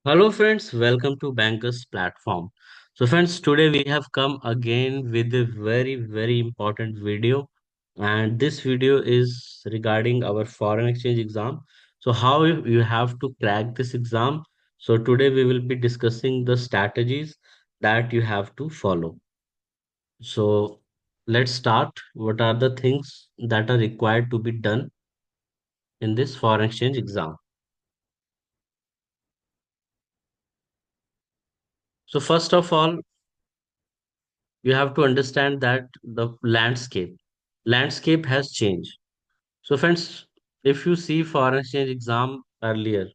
Hello friends, welcome to Bankers platform. So friends, today we have come again with a very important video, and this video is regarding our foreign exchange exam. So how you have to crack this exam. So today we will be discussing the strategies that you have to follow. So let's start. What are the things that are required to be done in this foreign exchange exam? So first of all, you have to understand that the landscape has changed. So friends, if you see foreign exchange exam earlier,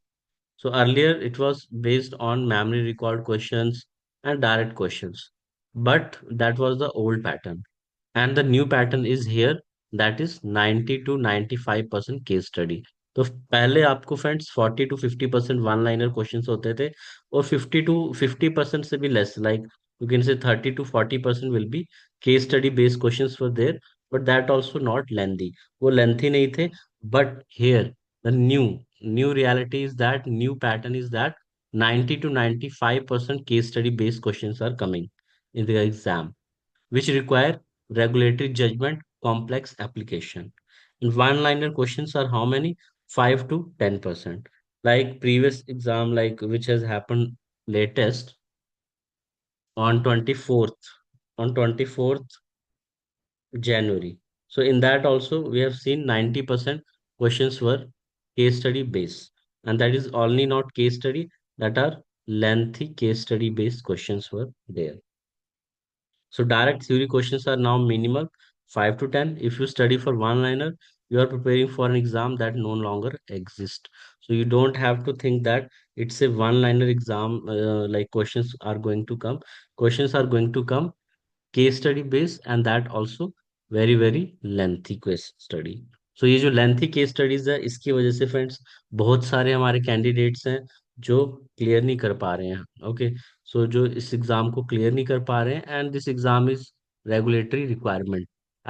so earlier it was based on memory recalled questions and direct questions, but that was the old pattern. And the new pattern is here, that is 90 to 95% case study. तो पहले आपको friends 40 to 50% one liner questions होते थे, और 50 to 50% से भी less, like you can से 30 to 40% will be case study based questions for their, but that also not lengthy. वो लेंथी नहीं थे. But here the new reality is that, new pattern is that 90 to 95% case study based questions are coming in the exam, which require regulatory judgment, complex application. And one-liner questions are how many? 5 to 10%. Like previous exam, like which has happened latest on 24th, on 24th January. So in that also we have seen 90% questions were case study based. And that is only not case study, that are lengthy case study based questions were there. So direct theory questions are now minimal, 5 to 10. If you study for one liner, you are preparing for an exam that no longer exists. So you don't have to think that it's a one liner exam, like questions are going to come. Questions are going to come case study base, and that also very very lengthy case study. So ये जो lengthy case studies है, इसकी वजह से friends बहुत सारे हमारे candidates हैं जो क्लियर नहीं कर पा रहे हैं. ओके, सो जो इस एग्जाम को क्लियर नहीं कर पा रहे हैं, and this exam is regulatory requirement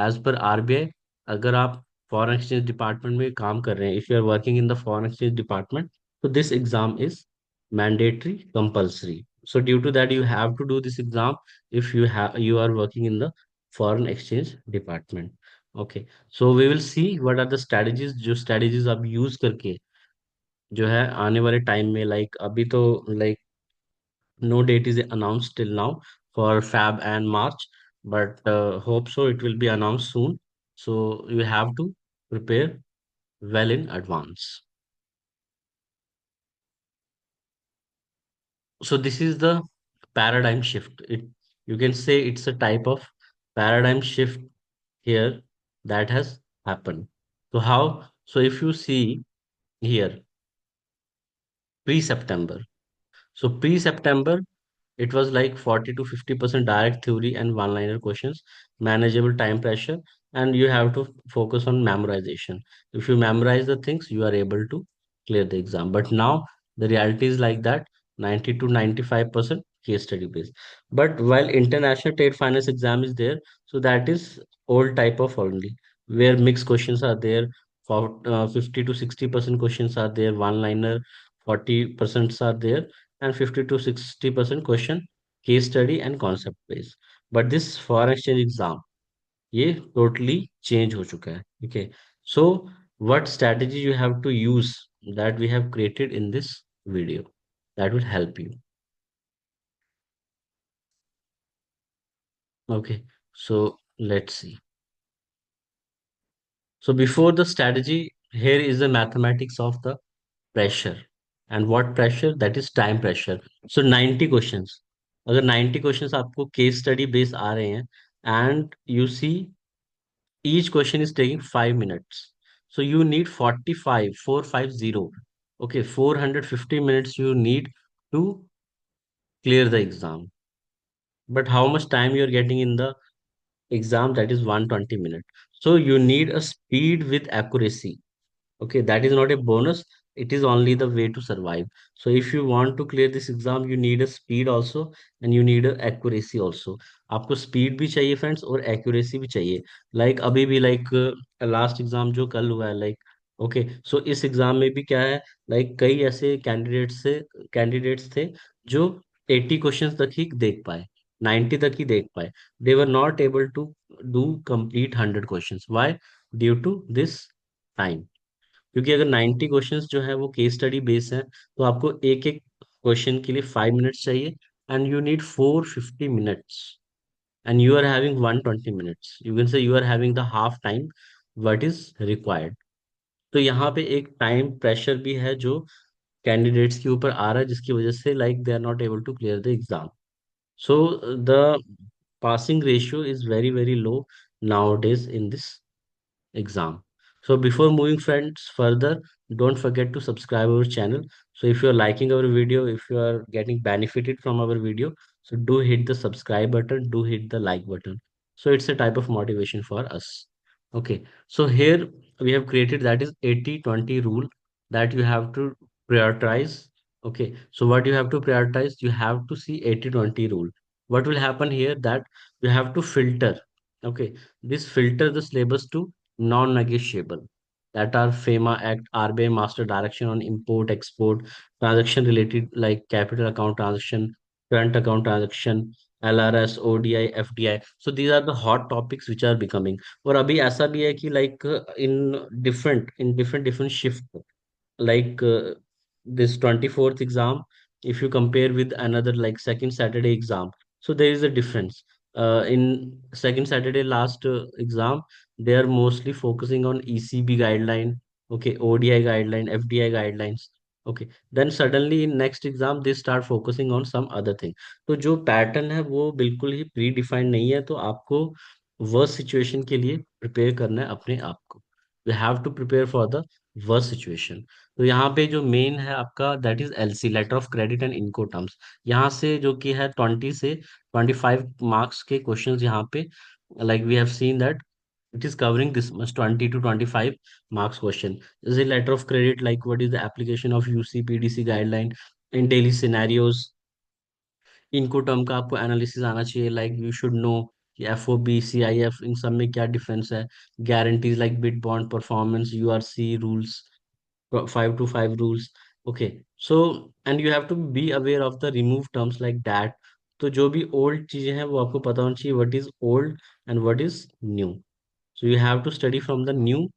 as per RBI. अगर आप फॉरेन एक्सचेंज डिपार्टमेंट में काम कर रहे हैं, if you are working in the foreign exchange department, तो this exam is mandatory compulsory. So due to that, you have to do this exam if you are working in the foreign exchange department. Okay, so we will see what are the strategies, जो strategies आप use करके जो है आने वाले time में, like अभी तो like no date is announced till now for Fab and March, but hope so it will be announced soon. So you have to prepare well in advance. So this is the paradigm shift. It, you can say it's a type of paradigm shift here that has happened. So how? So if you see here, pre-September. So pre-September, it was like 40 to 50% direct theory and one-liner questions, manageable time pressure, and you have to focus on memorization. If you memorize the things, you are able to clear the exam. But now the reality is like that, 90 to 95% case study based. But while international trade finance exam is there, so that is old type of only, where mixed questions are there. For 50 to 60% questions are there, one-liner, 40% are there, and 50 to 60% question case study and concept based. But this foreign exchange exam, ये totally change हो चुका है. Okay, so what strategy you have to use, that we have created in this video, that will help you. Okay, so let's see. So before the strategy, here is the mathematics of the pressure. And what pressure? That is time pressure. So 90 questions, अगर 90 questions आपको case study based आ रहे हैं, and you see each question is taking 5 minutes, so you need 450. Okay, 450 minutes you need to clear the exam. But how much time you are getting in the exam? That is 120 minutes. So you need a speed with accuracy. Okay, that is not a bonus, it is only the way to survive. So if you want to clear this exam, you need a speed also, and you need a accuracy also. आपको speed भी चाहिए friends, और accuracy भी चाहिए. Like अभी भी, like last exam जो कल हुआ है, like ओके, सो इस एग्जाम में भी क्या है, लाइक कई ऐसे कैंडिडेट्स थे जो 80 क्वेश्चंस तक ही देख पाए, 90 तक ही देख पाए। They were not able to do complete 100 questions. Why? Due to this time. क्योंकि अगर 90 क्वेश्चंस जो है वो केस स्टडी बेस है, तो आपको एक एक क्वेश्चन के लिए 5 मिनट्स चाहिए, and you need 450 minutes, and you are having 120 minutes, you can say you are having the half time what is required. तो यहाँ पे एक टाइम प्रेशर भी है जो कैंडिडेट्स के ऊपर आ रहा है, जिसकी वजह से like they are not able to clear the exam. So the passing ratio is very, very low nowadays in this exam. So before moving friends further, don't forget to subscribe our channel. So if you are liking our video, if you are getting benefited from our video, so do hit the subscribe button, do hit the like button. So it's a type of motivation for us. Okay. So here we have created that is 80-20 rule that you have to prioritize. Okay. So what you have to prioritize, you have to see 80-20 rule. What will happen here that you have to filter. Okay. This filter the syllabus to non-negotiable, that are FEMA Act, RBI Master Direction on Import Export, transaction related like capital account transaction, current account transaction, LRS, ODI, FDI. So these are the hot topics which are becoming. और अभी ऐसा भी है कि like in different shift, like this 24th exam, if you compare with another like second Saturday exam, so there is a difference. In second Saturday last exam, they are mostly focusing on ECB guideline, okay, ODI guideline, FDI guidelines. Okay, then suddenly in next exam they start focusing on some other thing. तो जो pattern है वो बिल्कुल ही pre defined नहीं है, तो आपको worst situation के लिए प्रिपेयर करना है अपने आप को। You have to prepare for the worst situation. तो यहाँ पे जो मेन है आपका that is LC, letter of credit and Incoterms. यहाँ से जो कि है 20 से 25 मार्क्स के क्वेश्चंस यहाँ पे, like we have seen that it is covering this much 20 to 25 marks question. जैसे letter of credit, like what is the application of UC PDC guideline in daily scenarios. इनको टर्म का आपको analysis आना चाहिए, like you should know कि FOB CIF इन सब में क्या डिफरेंस है। Guarantees like bid bond performance, URC rules, 5 to 5 rules. Okay, so and you have to be aware of the remove terms like that. तो जो भी ओल्ड चीजें हैं वो आपको पता होना चाहिए, what is old and what is new. So you have to study from the new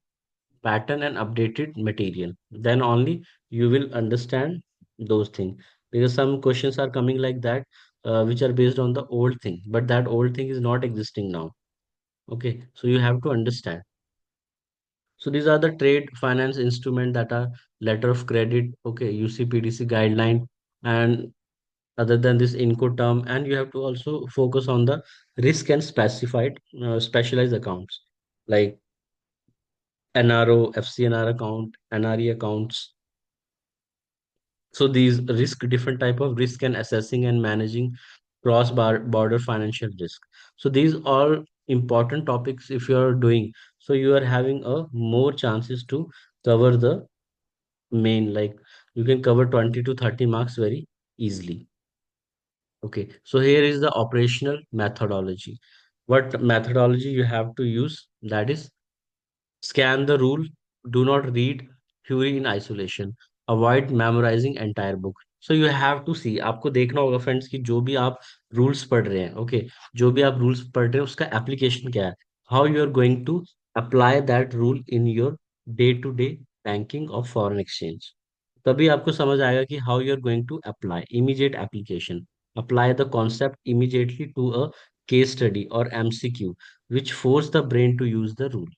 pattern and updated material, then only you will understand those things. Because some questions are coming like that, which are based on the old thing, but that old thing is not existing now. Okay, so you have to understand. So these are the trade finance instrument that are letter of credit, okay, UCPDC guideline, and other than this inco term, and you have to also focus on the risk and specialized accounts like NRO, FCNR account, NRE accounts. So these risk, different type of risk and assessing and managing border financial risk. So these all important topics if you are doing, so you are having a more chances to cover the main, like you can cover 20 to 30 marks very easily. Okay, so here is the operational methodology. What methodology you have to use, that is scan the rule, do not read theory in isolation, avoid memorizing entire book. So you have to see, आपको देखना होगा friends कि जो भी आप rules पढ़ रहे हैं, ओके, जो भी आप रूल्स पढ़ रहे हैं उसका एप्लीकेशन क्या है, how you are going to apply that rule in your day to day banking of foreign exchange. तभी आपको समझ आएगा कि how you are going to apply immediate application, apply the concept immediately to a case study और MCQ which force the brain to use the rule.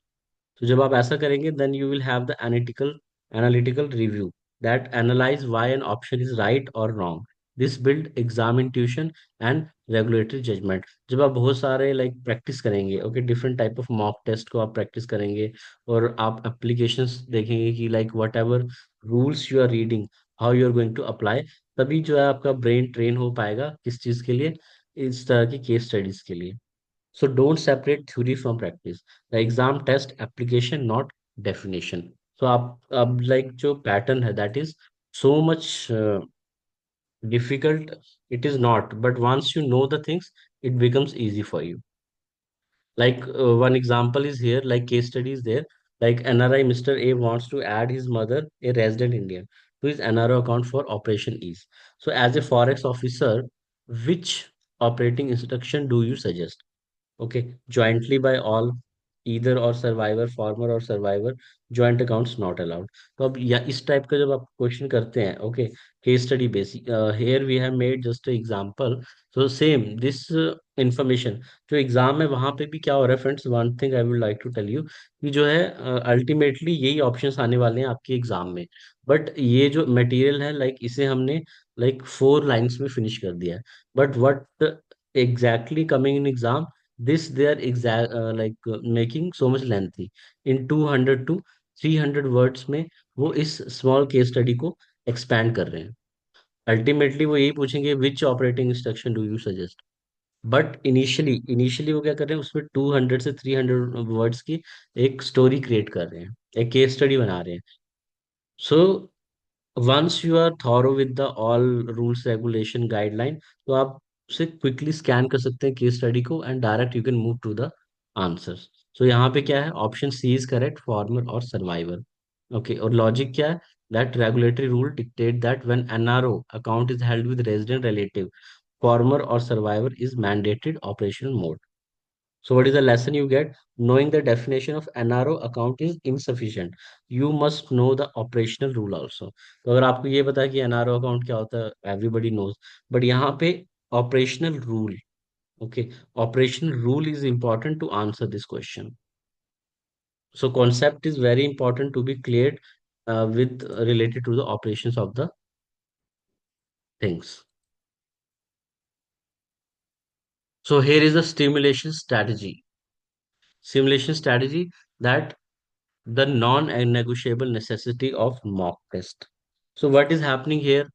तो जब आप ऐसा करेंगे then you will have the analytical review that analyse why an option is right और रॉन्ग। This build exam intuition and regulatory judgement. जब आप बहुत सारे लाइक प्रैक्टिस करेंगे, ओके, different type of mock test को आप प्रैक्टिस करेंगे, और आप एप्लीकेशंस देखेंगे कि like whatever rules you are reading, how you are going to apply, तभी जो है आपका ब्रेन ट्रेन हो पाएगा किस चीज के लिए, इस तरह की केस स्टडीज के लिए। So don't separate theory from practice. The exam test application, not definition. So अब like जो pattern है that is so much difficult. It is not, but once you know the things, it becomes easy for you. Like one example is here, like case study is there. Like NRI Mr. A wants to add his mother, a resident Indian, to his NRO account for Operation Ease. So, as a Forex officer, which operating instruction do you suggest? Okay, jointly by all, either or survivor, former और survivor, joint accounts not allowed. तो अब या इस type का जब आप question करते हैं, okay, case study basic, here we have made just an example. So same this information जो एग्जाम है वहां पे भी क्या हो रहा है friends, one thing I would like to tell you कि जो है अल्टीमेटली यही ऑप्शंस आने वाले हैं आपके एग्जाम में, बट ये जो मटेरियल है लाइक इसे हमने लाइक 4 लाइंस में फिनिश कर दिया है, but what exactly coming in exam, this they are exact making so much lengthy in 200 to 300 words में वो इस स्मॉल केस स्टडी को एक्सपैंड कर रहे हैं। अल्टीमेटली वो यही पूछेंगे which operating instruction do you suggest, but initially वो क्या कर रहे हैं उसमें 200 से 300 वर्ड्स की एक स्टोरी क्रिएट कर रहे हैं, एक केस स्टडी बना रहे हैं। So once you are thorough with the all rules regulation guideline, तो आप उसे क्विकली स्कैन कर सकते हैं केस स्टडी को and direct you can move to the answers. So यहाँ पे क्या है, option C is correct, former और सर्वाइवर। ओके, और लॉजिक क्या है, that regulatory rule dictate that when NRO account is held with resident relative, former or survivor is mandated operational mode. So what is the lesson you get? Knowing the definition of NRO account is insufficient. You must know the operational rule also. तो अगर आपको ये पता है कि NRO account क्या होता है, everybody knows. But यहाँ पे operational rule, okay, operational rule is important to answer this question. So concept is very important to be cleared with related to the operations of the things. So here is a stimulation strategy. Simulation strategy, that the non-negotiable necessity of mock test. So what is happening here?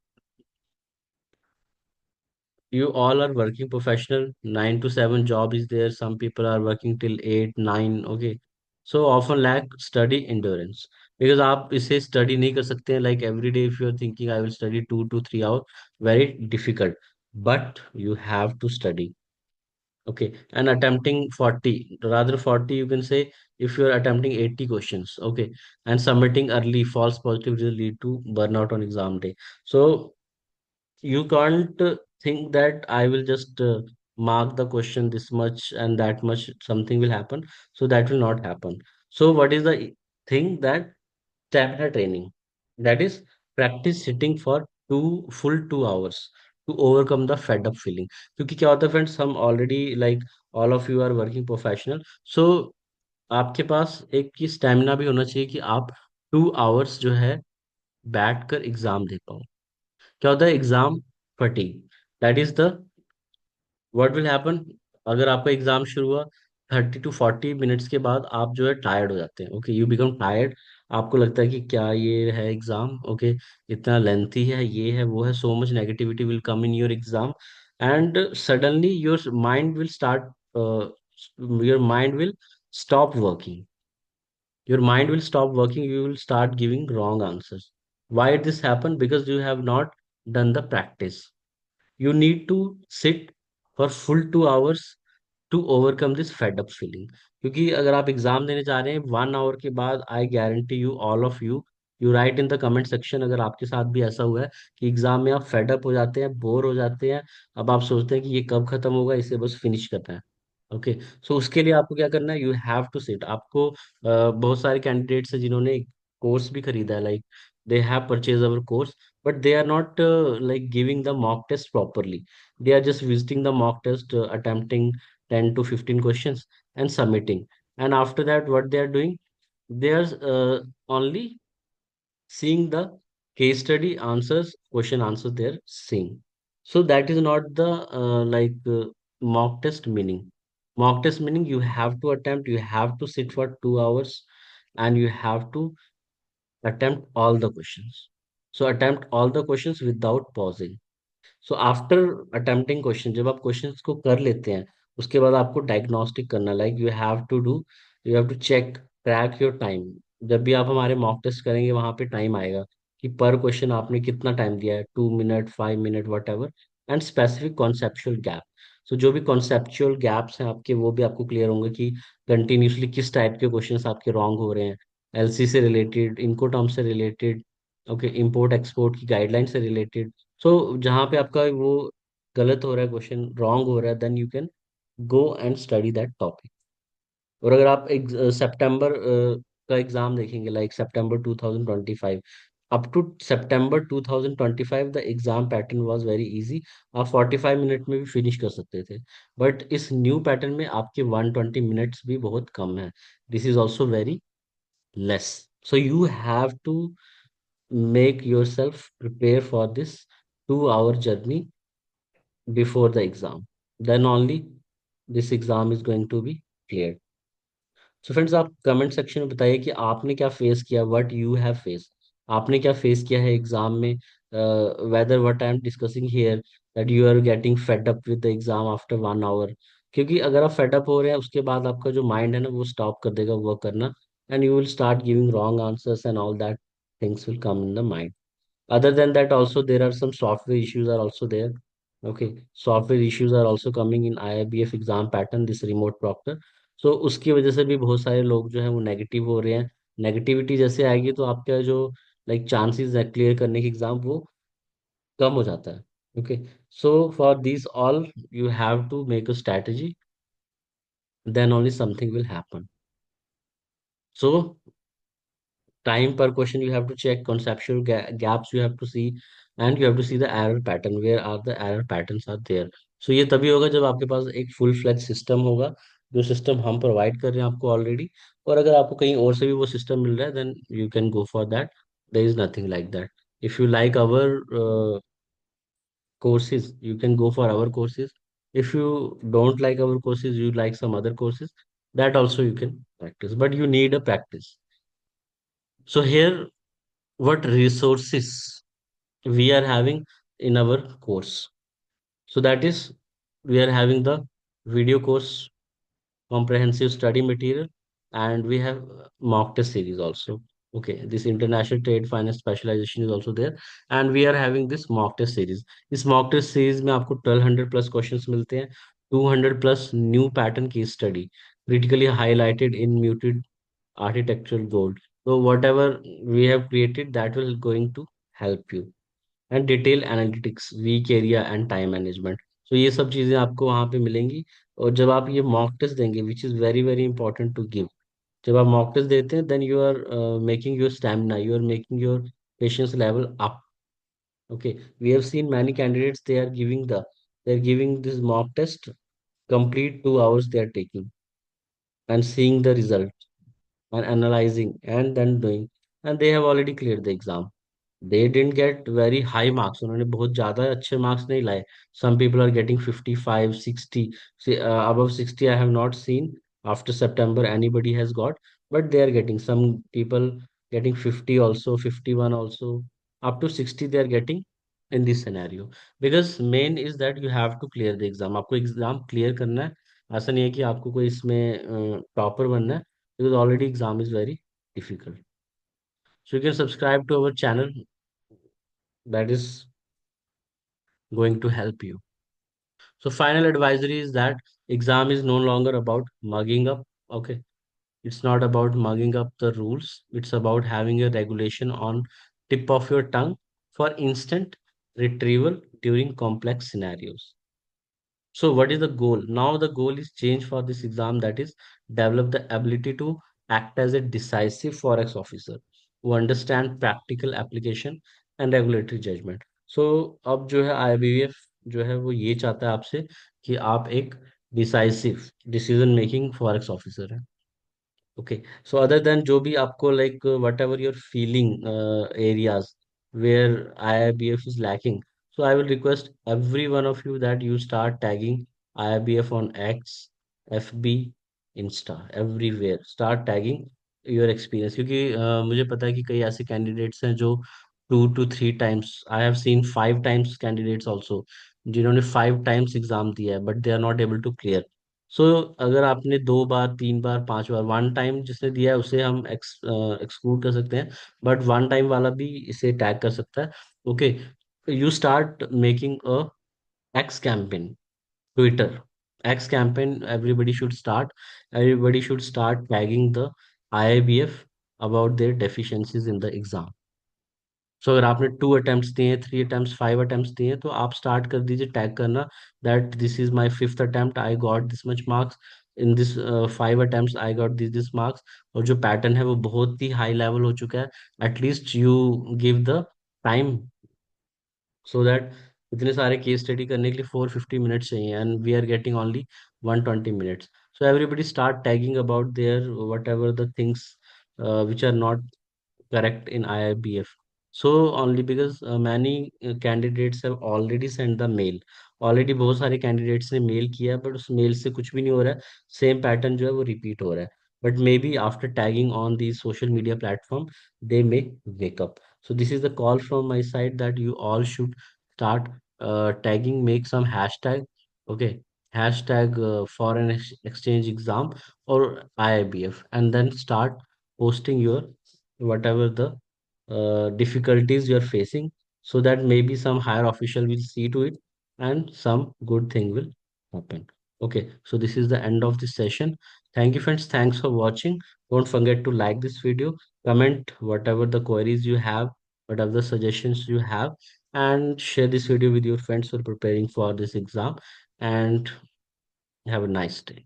You all are working professional, 9 to 7 job is there. Some people are working till 8, 9. Okay, so often lack study endurance, because आप इसे study नहीं कर सकते हैं like every day if you are thinking I will study 2 to 3 hours, very difficult. But you have to study. Okay, and attempting 40, rather 40, you can say, if you are attempting 80 questions, okay, and submitting early, false positive will lead to burnout on exam day. So you can't think that I will just mark the question this much and that much, something will happen. So that will not happen. So what is the thing, that stamina training, that is practice sitting for full 2 hours to overcome the fed up feeling. क्योंकि क्या होता है friends, हम already like all of you are working professional, so आपके पास एक की stamina भी होना चाहिए कि आप 2 आवर्स जो है बैठ कर एग्जाम दे पाओ। क्या होता है exam fatigue, that is the what will happen, अगर आपका एग्जाम शुरू हुआ 30 to 40 मिनट्स के बाद आप जो है टायर्ड हो जाते हैं, ओके, यू बिकम टायर्ड। आपको लगता है कि क्या ये है एग्जाम, ओके, इतना लेंथी है, ये है वो है, so much negativity will come in your exam, and suddenly your mind will stop working, your mind will stop working, you will start giving wrong answers. Why this happen? Because you have not done the practice. You need to sit for full 2 hours to overcome this fed up feeling. क्योंकि अगर आप exam देने जा रहे हैं 1 our के बाद, I guarantee you all of you right in the comment section अगर आपके साथ भी ऐसा हुआ है कि एग्जाम में आप फेड अप हो जाते हैं, बोर हो जाते हैं, अब आप सोचते हैं कि ये कब खत्म होगा, इसे बस फिनिश करना है। ओके, सो उसके लिए आपको क्या करना है, यू हैव टू सिट। आपको बहुत सारे कैंडिडेट्स हैं जिन्होंने कोर्स भी खरीदा है, like they have purchase our course, but they are not like giving the mock test properly. They are just visiting the mock test, attempting 10 to 15 questions and submitting. And after that, what they are doing, they are only seeing the case study answers, question answers they are seeing. So that is not the mock test meaning. Mock test meaning, you have to attempt, you have to sit for 2 hours, and you have to attempt all the questions. So attempt all the questions without pausing. So after attempting question, जब आप questions को कर लेते हैं, उसके बाद आपको diagnostic करना, like you have to check track your time. जब भी आप हमारे मॉक टेस्ट करेंगे वहां पे टाइम आएगा कि पर क्वेश्चन आपने कितना टाइम दिया है, 2 minute, 5 minute, whatever, and specific conceptual gap. So जो भी कॉन्सेप्चुअल गैप्स हैं आपके, वो भी आपको क्लियर होंगे कि कंटिन्यूसली किस टाइप के क्वेश्चंस आपके रॉन्ग हो रहे हैं, एलसी से रिलेटेड, इनकोटर्म से रिलेटेड, ओके, इंपोर्ट एक्सपोर्ट की गाइडलाइन से रिलेटेड। सो जहाँ पे आपका वो गलत हो रहा है, क्वेश्चन रॉन्ग हो रहा है, then you can go and study that topic. और अगर आप एक सितंबर का एग्जाम देखेंगे, लाइक सितंबर 2025, अप टू सितंबर 2025 the exam pattern was very easy. आप 45 मिनट में भी फिनिश कर सकते थे। बट इस न्यू पैटर्न में आपके 120 मिनट्स भी बहुत कम है। This is also very less. So you have to make yourself prepare for this 2 hour journey before the exam. Then only this exam is going to be cleared. So friends, आप comment section में बताइए कि आपने क्या face किया, what you have face. आपने क्या face किया है एग्जाम में, whether what I am discussing here, that you are getting fed up with the exam after 1 hour. क्योंकि अगर आप फेड अप हो रहे हैं, उसके बाद आपका जो माइंड है ना, वो स्टॉप कर देगा वर्क करना, and you will start giving wrong answers and all that things will come in the mind. Other than that, also there are some software issues are also there. Okay, software issues are also coming in IIBF exam pattern, this remote proctor. So उसकी वजह से भी बहुत सारे लोग जो है वो नेगेटिव हो रहे हैं। नेगेटिविटी जैसे आएगी तो आपका जो लाइक चांसेस है क्लियर करने के एग्जाम, वो कम हो जाता है। Okay, so for this all you have to make a strategy, then only something will happen. So time per question you have to check, conceptual gaps you have to see, and you have to see the error pattern, where are the error patterns are there. So ये तभी होगा जब आपके पास एक full fledge system होगा, जो system हम प्रोवाइड कर रहे हैं आपको ऑलरेडी। और अगर आपको कहीं और से भी वो सिस्टम मिल रहा है, then you can go for that. There is nothing like that. If you like our courses, you can go for our courses. If you don't like our courses, you like some other courses, that also you can practice, but you need a practice. So here, what resources we are having in our course? So that is, we are having the video course, comprehensive study material, and we have mock test series also. Okay, this international trade finance specialization is also there, and we are having this mock test series. इस mock test series में आपको 1200 plus questions मिलते हैं, 200 plus new pattern case study, critically highlighted in muted architectural gold. So whatever we have created, that will going to help you, and detail analytics, weak area and time management. तो ये सब चीज़ें आपको वहाँ पे मिलेंगी। और जब आप ये मॉक टेस्ट देंगे, which is very very important to give, जब आप मॉक टेस्ट देते हैं, then you are making your stamina, you are making your patience level up. Okay, we have seen many candidates, they are giving this mock test complete 2 hours they are taking, and seeing the result, and analyzing, and then doing, and they have already cleared the exam. They didn't get very high marks, उन्होंने बहुत ज़्यादा अच्छे marks नहीं लाए। Some people are getting 55, 60, see, above 60 I have not seen after September anybody has got, but they are getting, some people getting 50 also, 51 also, up to 60 they are getting in this scenario. Because main is that you have to clear the exam, आपको exam clear करना है। ऐसा नहीं है कि आपको कोई इसमें टॉपर बनना है, because already exam is very difficult. So you can subscribe to our channel, that is going to help you. So final advisory is that exam is no longer about mugging up. Okay. It's not about mugging up the rules. It's about having a regulation on tip of your tongue for instant retrieval during complex scenarios. So what is the goal? Now the goal is change for this exam, that is develop the ability to act as a decisive forex officer who understand practical application and regulatory judgment. So अब जो है IBF जो है वो ये चाहता है आपसे कि आप एक decisive decision making forex officer है। ओके, सो अदर देन जो भी आपको like whatever your feeling areas where IIBF is lacking, so I will request every one of you that you start tagging IIBF on X, FB, Insta, everywhere start tagging your experience। क्योंकि मुझे पता है कि कई ऐसे candidates हैं जो 2 to 3 times, I have seen 5 times candidates also, जिन्होंने 5 times एग्जाम दिया है, but they are not able to clear. So अगर आपने 2 बार, 3 बार, 5 बार, 1 टाइम जिसने दिया है उसे हम एक्सक्लूड कर सकते हैं, बट 1 टाइम वाला भी इसे टैग कर सकता है। Okay, you start making a x campaign, Twitter x campaign, everybody should start tagging the IIBF about their deficiencies in the exam. सो अगर आपने 2 अटेम्प्ट्स दिए हैं, 3 अटेम्प्ट्स, 5 अटेम्प्ट्स दिए हैं, तो आप स्टार्ट कर दीजिए टैग करना that this is my fifth attempt, I got this much marks in this 5 attempts, I got this marks. और जो पैटर्न है वो बहुत ही हाई लेवल हो चुका है। At least you give the time so that इतने सारे केस स्टडी करने के लिए 450 मिनट्स चाहिए and we are getting only 120 minutes. So everybody start tagging about their whatever the things which are not correct in IIBF. So only because many candidates have already sent the mail. Already बहुत सारे candidates ने mail किया है but उस mail से कुछ भी नहीं हो रहा है। सेम पैटर्न जो है वो रिपीट हो रहा है। But maybe after tagging on the social media platform, they may wake up. So this is the call from my side that you all should start tagging, make some hashtag. Okay, hashtag foreign exchange exam or IIBF, and then start posting your whatever the difficulties you're facing, so that maybe some higher official will see to it and some good thing will happen. Okay, so this is the end of this session. Thank you, friends. Thanks for watching. Don't forget to like this video, comment whatever the queries you have, whatever the suggestions you have, and share this video with your friends who are preparing for this exam. And have a nice day.